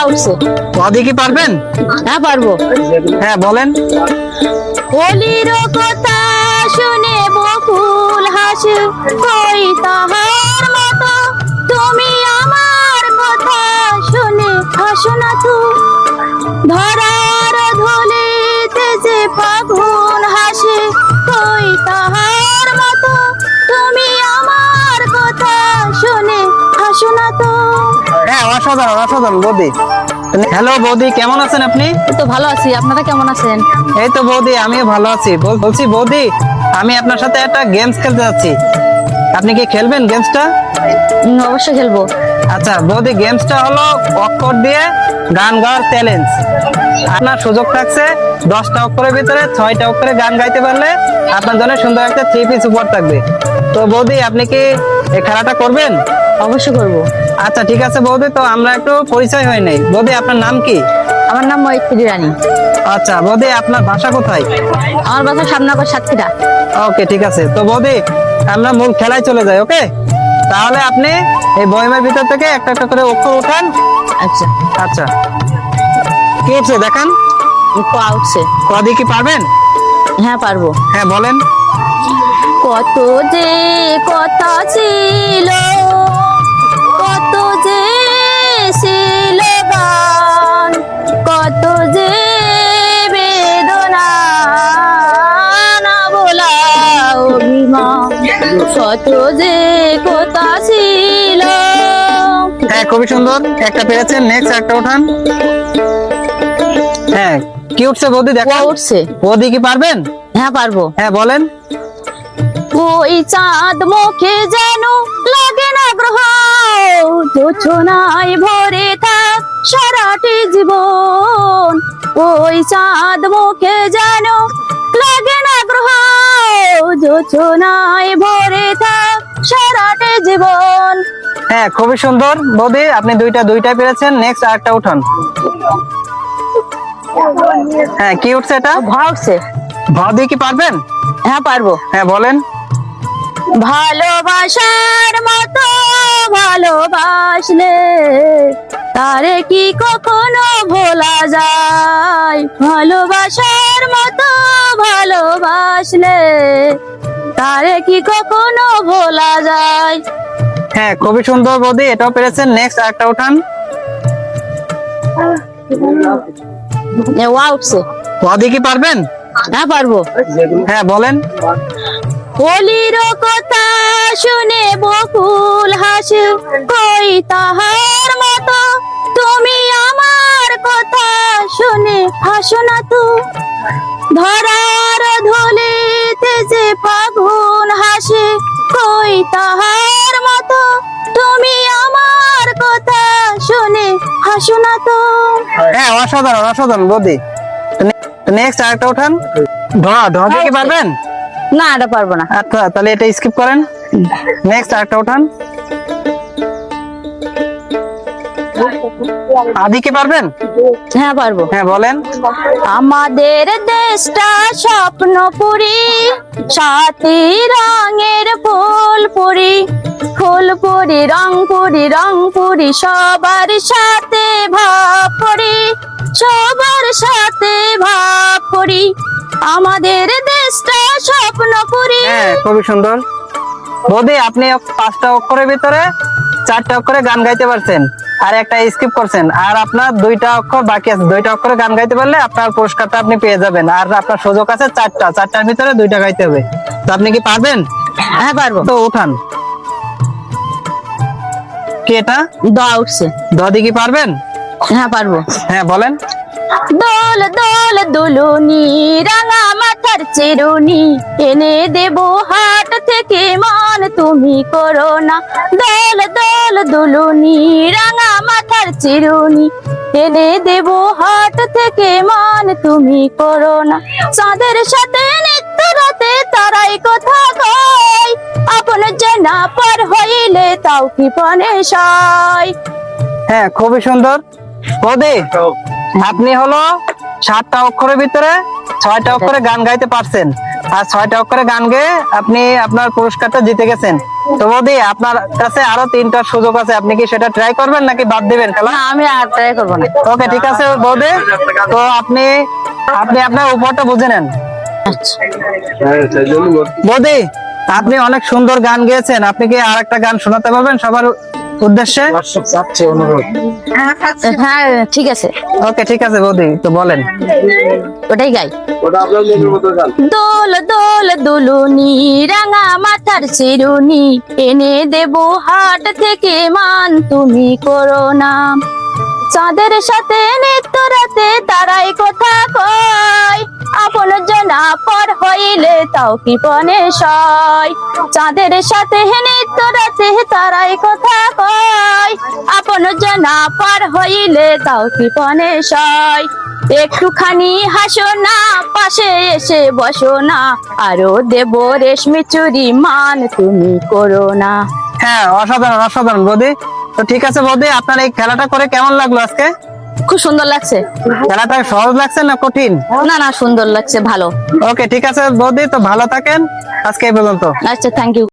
উঠছে। ওদি কি পারবেন? হ্যাঁ পারবো। হ্যাঁ বলেন। হোলির কথা শুনে বকুল হাসে, কই তাহার মতো তুমি আমার কথা শুনে হাসো না তো। ধরার ধুলিতে যে ফাগুন হাসে, কই তাহার মতো তুমি আমার কথা শুনে হাসো না তো। হ্যাঁ অসাধারণ অসাধারণ বৌদি। হ্যালো বৌদি, কেমন আছেন আপনি? এই তো ভালো আছি, আপনারা কেমন আছেন? এই তো বৌদি আমিও ভালো আছি। বলছি বৌদি, আমি আপনার সাথে একটা গেমস খেলতে যাচ্ছি, আপনি কি খেলবেন গেমসটা? অবশ্যই খেলবো। আচ্ছা বৌদি, গেমসটা হলো অক্ষর দিয়ে গান গাওয়ার চ্যালেঞ্জ। আপনার সুযোগ থাকছে 10টা অক্ষরের ভিতরে 6টা অক্ষরে গান গাইতে পারলে আপনার জন্য সুন্দর একটা 3 পিস উপহার থাকবে। তো বৌদি আপনি কি এই খেলাটা করবেন? অবশ্যই করবো। আচ্ছা ঠিক আছে বৌদি, তো আমরা একটু পরিচয় হই নাই। বৌদি আপনার নাম কি? আমার নাম মৈত্রী রানী। আচ্ছা বৌদি, আপনার বাসা কোথায়? আমার বাসা সামনাগর সাতক্ষীরা। ওকে ঠিক আছে। তো বৌদি আমরা মূল খেলায় চলে যাই। ওকে, তাহলে আপনি এই বয়মের ভিতর থেকে একটা একটা করে অক্ষর উঠান। আচ্ছা। আচ্ছা কি উঠছে দেখান। উঠছে। কদি কি পারবেন? হ্যাঁ পারবো। হ্যাঁ বলেন। কত যে কথা ছিল, কত যে ছিল গান, কত যে বেদনা না বলা অভিমান, কত যে কথা ছিল। হ্যাঁ খুবই সুন্দর, একটা পেরেছেন। নেক্সট একটা উঠান। হ্যাঁ কি উঠছে বৌদি দেখান। উঠছে। বৌদি কি পারবেন? হ্যাঁ পারবো। হ্যাঁ বলেন। ওই চাঁদ মুখে যেন লাগে না গ্রহ, জোছনায় ভরে থাক সারাটি জীবন। ওই চাঁদ মুখে যেন লাগে না গ্রহ, জোছনায় ভরে থাক সারাটি জীবন। হ্যাঁ খুবই সুন্দর বৌদি, আপনি দুইটা পেরেছেন। নেক্সট আরেকটা উঠান। হ্যাঁ কি উঠছে এটা? উঠছে। বৌদি কি পারবেন? হ্যাঁ পারবো। হ্যাঁ বলেন। ভালোবাসার মতো ভালোবাসলে তারে কি কখনো ভোলা যায়? ভালোবাসার মতো ভালোবাসলে তারে কি কখনো ভোলা যায়? হ্যাঁ খুবই সুন্দর বৌদি, এটাও পেরেছেন। নেক্সট আরেকটা উঠান। উঠছে। বৌদি কি পারবেন? হ্যাঁ পারবো। হ্যাঁ বলেন। হোলির কথা শুনে বকুল হাসে, কই তাহার মতো তুমি আমার কথা শুনে হাসো না তো। ধরার ধুলিতে যে ফাগুন হাসে, কই তাহার মতো তুমি আমার কথা শুনে হাসো না তো। হ্যাঁ অসাধারণ অসাধারণ বৌদি। নেক্সট আরেকটা উঠান। ধোয়া কি পারবেন? না এটা পারবো না। আচ্ছা তাহলে এটা স্কিপ করেন। নেক্সট আরেকটা উঠান। আদি কি পারবেন? হ্যাঁ পারবো। হ্যাঁ বলেন। আমাদের দেশটা স্বপ্নপুরী, সাথী রঙের ফুলপুরি, ফুলপুরি রংপুরি রংপুরি, সবার সাথে ভাব করি, সবার সাথে ভাব করি। আমাদের দেশটা স্বপ্নপুরী। হ্যাঁ খুবই সুন্দর বৌদি, আপনি 5টা অক্ষরের ভিতরে 4টা অক্ষরে গান গাইতে পারছেন, আর একটা স্কিপ করছেন, আর আপনার 2টা অক্ষর বাকি আছে। 2টা অক্ষরে গান গাইতে পারলে আপনার পুরস্কারটা আপনি পেয়ে যাবেন। আর আপনার সুযোগ আছে 4টার ভিতরে 2টা গাইতে হবে। তো আপনি কি পারবেন? হ্যাঁ পারবো। তো উঠান। কি এটা? উঠছে। দদি কি পারবেন? হ্যাঁ পারবো। হ্যাঁ বলেন। দোল দোল দুলুনি, রাঙা মাথার চিরুনি, এনে দেবো হাট থেকে মান তুমি করো না। দোল দোল দুলুনি, রাঙা মাথার চিরুনি, এনে দেবো হাট থেকে মান তুমি করো না। চাঁদের সাথে নিত্য রাতে তারাই কথা কয়, আপন জানা পার হইলে তাও কি পনে সয়। হ্যাঁ খুবই সুন্দর বৌদি, আপনি হলো 7টা অক্ষরের ভিতরে 6টা অক্ষরে গান গাইতে পারছেন। আর 6টা অক্ষরে গান গেয়ে আপনি আপনার পুরস্কারটা জিতে গেছেন। তো বৌদি আপনার কাছে আরো 3টা সুযোগ আছে, আপনি কি সেটা ট্রাই করবেন নাকি বাদ দিবেন খেলা? না, আমি আর ট্রাই করবো না। ওকে ঠিক আছে বৌদি, তো আপনি আপনার উপহারটা বুঝে নেন। বৌদি আপনি অনেক সুন্দর গান গেয়েছেন, আপনি কি আর একটা গান শোনাতে পারবেন সবার উদ্দেশ্যে? হ্যাঁ ঠিক আছে, ওকে ঠিক আছে বৌদি, তো বলেন। ওটাই গাই। দোল দোল দুলুনি রাঙা মাথার চিরুনি, এনে দেব হাট থেকে মান তুমি করো না। চাঁদের সাথে নিত্য রাতে তারাই কথা কয়, আপন জনা পর হইলে তাও কি পনে সয়। চাঁদের সাথে নিত্য রাতে তারাই কথা কয়, আপন জনা পর হইলে তাও কি পনে সয়। একটুখানি হাসো না, পাশে এসে বসো না, আরো দেব রেশমি চুরি মান তুমি করো না। হ্যাঁ অসাধারণ অসাধারণ বৌদি। তো ঠিক আছে বৌদি, আপনার এই খেলাটা করে কেমন লাগলো আজকে? খুব সুন্দর লাগছে। খেলাটা সহজ লাগছে না কঠিন? না না, সুন্দর লাগছে, ভালো। ওকে ঠিক আছে বৌদি, তো ভালো থাকেন, আজকে এই পর্যন্ত। আচ্ছা, থ্যাংক ইউ।